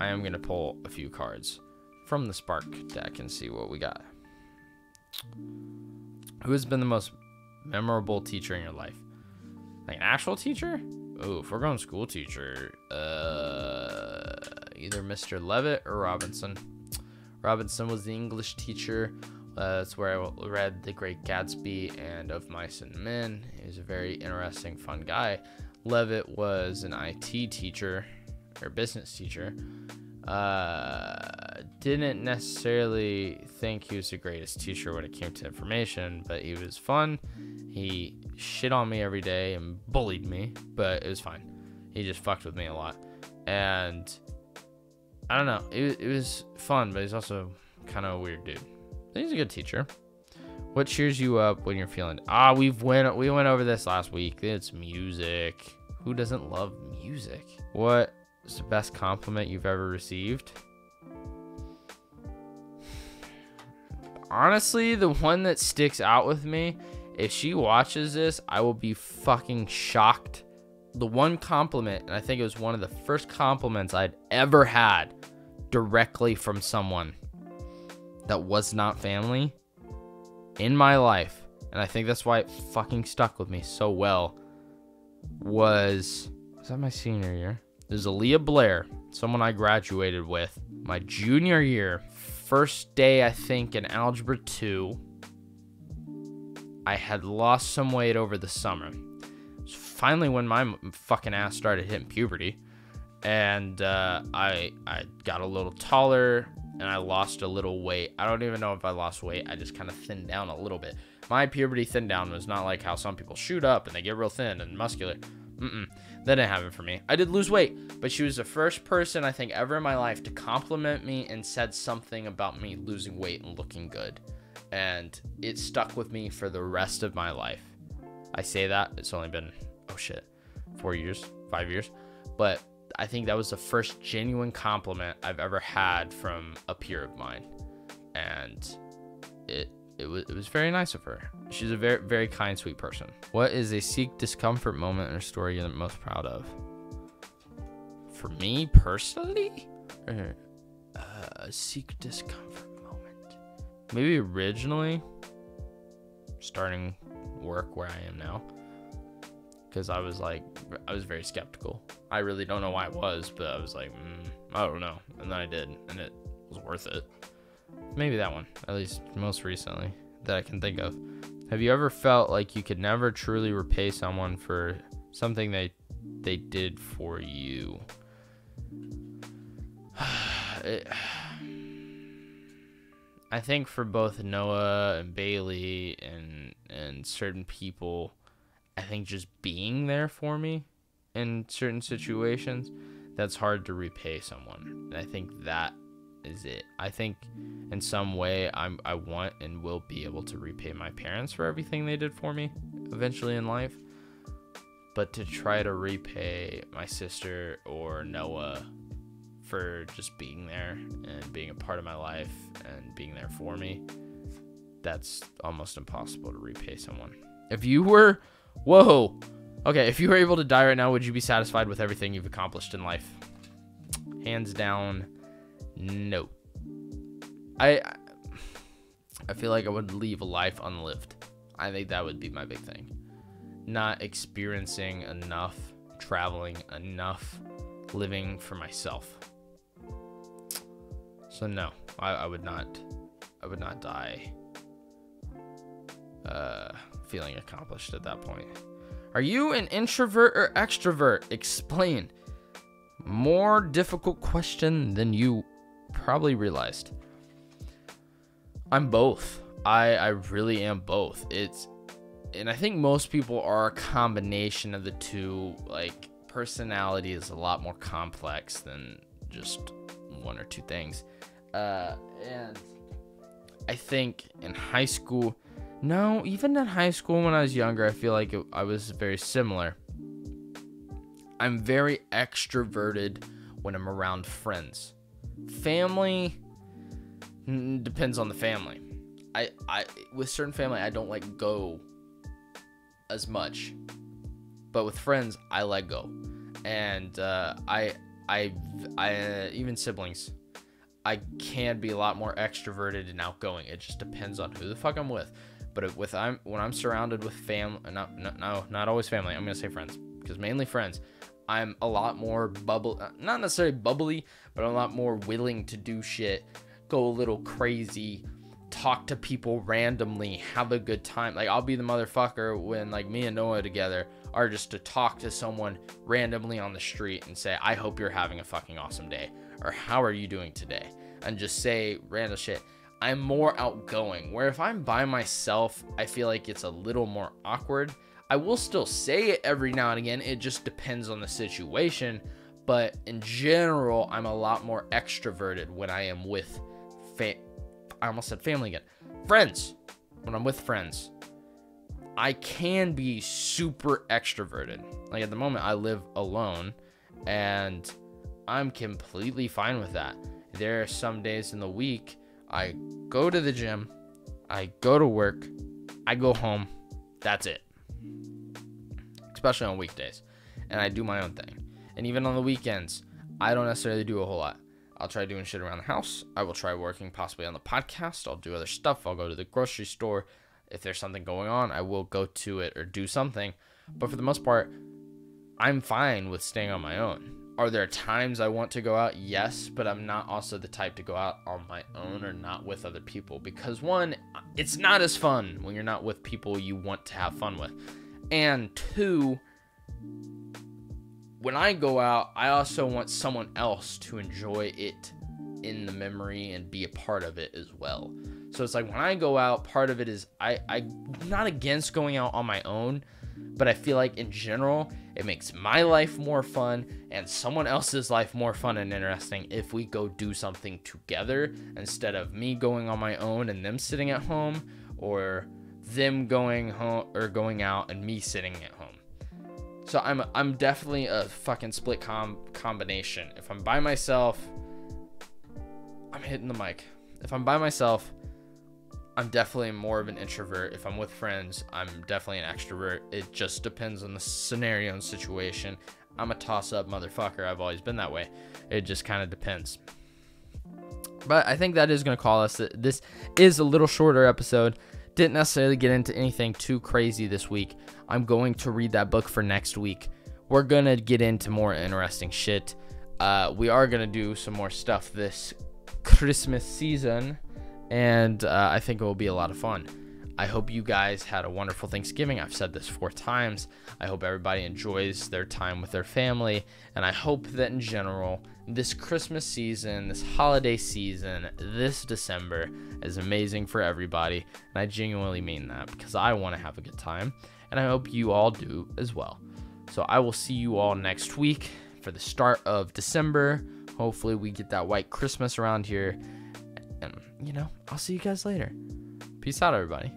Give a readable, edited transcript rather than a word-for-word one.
I am going to pull a few cards from the Spark deck and see what we got. Who has been the most memorable teacher in your life? Like an actual teacher? Oh, if we're going school teacher, either Mr. Levitt or Robinson. Robinson was the English teacher. That's where I read The Great Gatsby and Of Mice and Men. He was a very interesting, fun guy. Levitt was an IT teacher or business teacher. Didn't necessarily think he was the greatest teacher when it came to information, but he was fun. He shit on me every day and bullied me, but it was fine. He just fucked with me a lot. And I don't know, it was fun, but he's also kind of a weird dude. He's a good teacher. What cheers you up when you're feeling? We went over this last week. It's music. Who doesn't love music? What is the best compliment you've ever received? Honestly, the one that sticks out with me, if she watches this, I will be fucking shocked. The one compliment, and I think it was one of the first compliments I'd ever had directly from someone that was not family in my life, and I think that's why it fucking stuck with me so well, was that my senior year? There's Aaliyah Blair, someone I graduated with my junior year. First day, I think, in Algebra 2. I had lost some weight over the summer. It was finally when my fucking ass started hitting puberty. And I got a little taller, and I lost a little weight. I don't even know if I lost weight. I just kind of thinned down a little bit. My puberty thin down was not like how some people shoot up and they get real thin and muscular. That didn't happen for me. I did lose weight, but she was the first person I think ever in my life to compliment me and said something about me losing weight and looking good. And it stuck with me for the rest of my life. I say that, it's only been, 4 years, 5 years. But I think that was the first genuine compliment I've ever had from a peer of mine. And it was very nice of her. She's a very, very kind, sweet person. What is a Sikh discomfort moment in a story you're the most proud of? For me, personally? A Sikh discomfort moment. Maybe originally, starting work where I am now. Because I was very skeptical. I really don't know why it was, but I was like, I don't know. And then I did, and it was worth it. Maybe that one, at least most recently, that I can think of. Have you ever felt like you could never truly repay someone for something they did for you? I think for both Noah and Bailey and certain people, I think just being there for me in certain situations, that's hard to repay someone. And I think that is it. I think in some way I want and will be able to repay my parents for everything they did for me eventually in life. But to try to repay my sister or Noah for just being there and being a part of my life and being there for me, that's almost impossible to repay someone. If you were able to die right now, would you be satisfied with everything you've accomplished in life? Hands down, no. I feel like I would leave a life unlived. I think that would be my big thing. Not experiencing enough, traveling enough, living for myself. So no, I would not die feeling accomplished at that point. Are you an introvert or extrovert? Explain. More difficult question than you probably realized. I'm both. I really am both. And I think most people are a combination of the two. Like, personality is a lot more complex than just one or two things. And I think in high school, even in high school when I was younger, I feel like I was very similar. I'm very extroverted when I'm around friends. Family depends on the family. I with certain family, I don't let go as much, but with friends, I let go. And Even siblings, I can be a lot more extroverted and outgoing. It just depends on who the fuck I'm with. But when I'm surrounded with family, not always family. I'm gonna say friends, because mainly friends. I'm a lot more not necessarily bubbly, but I'm a lot more willing to do shit, go a little crazy, talk to people randomly, have a good time. Like, I'll be the motherfucker when, like, me and Noah together are just to talk to someone randomly on the street and say, I hope you're having a fucking awesome day, or how are you doing today, and just say random shit. I'm more outgoing, where if I'm by myself, I feel like it's a little more awkward. I will still say it every now and again. It just depends on the situation. But in general, I'm a lot more extroverted when I am with I almost said family again. Friends. When I'm with friends, I can be super extroverted. Like, at the moment, I live alone, and I'm completely fine with that. There are some days in the week I go to the gym, I go to work, I go home. That's it. Especially on weekdays. And I do my own thing. And even on the weekends, I don't necessarily do a whole lot. I'll try doing shit around the house. I will try working possibly on the podcast. I'll do other stuff. I'll go to the grocery store. If there's something going on, I will go to it or do something. But for the most part, I'm fine with staying on my own. Are there times I want to go out? Yes, but I'm not also the type to go out on my own or not with other people. Because one, it's not as fun when you're not with people you want to have fun with. And two, when I go out, I also want someone else to enjoy it in the memory and be a part of it as well. So it's like, when I go out, part of it is I'm not against going out on my own, but I feel like in general, it makes my life more fun and someone else's life more fun and interesting if we go do something together, instead of me going on my own and them sitting at home, or them going home or going out and me sitting at home. So I'm definitely a fucking split combination. If I'm by myself, I'm hitting the mic. If I'm by myself, I'm definitely more of an introvert. If I'm with friends, I'm definitely an extrovert. It just depends on the scenario and situation. I'm a toss-up motherfucker. I've always been that way. It just kind of depends. But I think that is going to call us. This is a little shorter episode. Didn't necessarily get into anything too crazy this week. I'm going to read that book for next week. We're going to get into more interesting shit. We are going to do some more stuff this Christmas season, and I think it will be a lot of fun. I hope you guys had a wonderful Thanksgiving. I've said this 4 times. I hope everybody enjoys their time with their family, and I hope that in general, this Christmas season, this holiday season, this December is amazing for everybody, and I genuinely mean that, because I want to have a good time, and I hope you all do as well. So I will see you all next week for the start of December. Hopefully we get that white Christmas around here, and I'll see you guys later. Peace out, everybody.